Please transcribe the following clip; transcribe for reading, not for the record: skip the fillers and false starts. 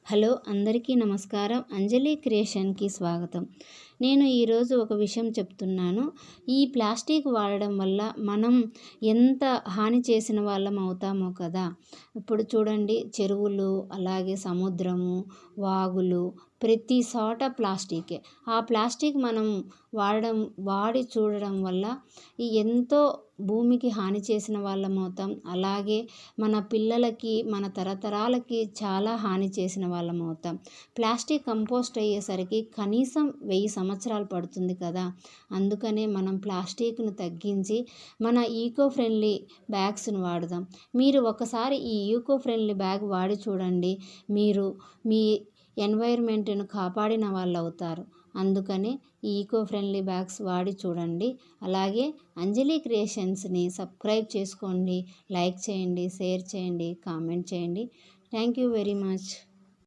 Hello అందరికీ నమస్కారం. అంజలి క్రియేషన్‌కి స్వాగతం. నేను ఈరోజు ఒక విషయం చెప్తున్నాను. ఈ ప్లాస్టిక్ వాడడం వల్ల మనం ఎంత హాని చేసిన వాళ్ళం అవుతామో కదా! ఇప్పుడు చూడండి, చెరువులు, అలాగే సముద్రము, వాగులు, ప్రతి చోట ప్లాస్టికే. ఆ ప్లాస్టిక్ మనం వాడి చూడడం వల్ల ఎంతో భూమికి హాని చేసిన వాళ్ళం అవుతాం. అలాగే మన పిల్లలకి, మన తరతరాలకి చాలా హాని చేసిన వాళ్ళం అవుతాం. ప్లాస్టిక్ కంపోస్ట్ అయ్యేసరికి కనీసం 1000 సంవత్సరాలు పడుతుంది కదా! అందుకనే మనం ప్లాస్టిక్‌ను తగ్గించి మన ఈకో ఫ్రెండ్లీ బ్యాగ్స్‌ని వాడదాం. మీరు ఒకసారి ఈ ఈకో ఫ్రెండ్లీ బ్యాగ్ వాడి చూడండి. మీరు మీ ఎన్వైర్మెంట్‌ను కాపాడిన వాళ్ళవుతారు. అందుకని ఈ ఈకో ఫ్రెండ్లీ బ్యాగ్స్ వాడి చూడండి. అలాగే అంజలి క్రియేషన్స్‌ని సబ్స్క్రైబ్ చేసుకోండి, లైక్ చేయండి, షేర్ చేయండి, కామెంట్ చేయండి. Thank you very much.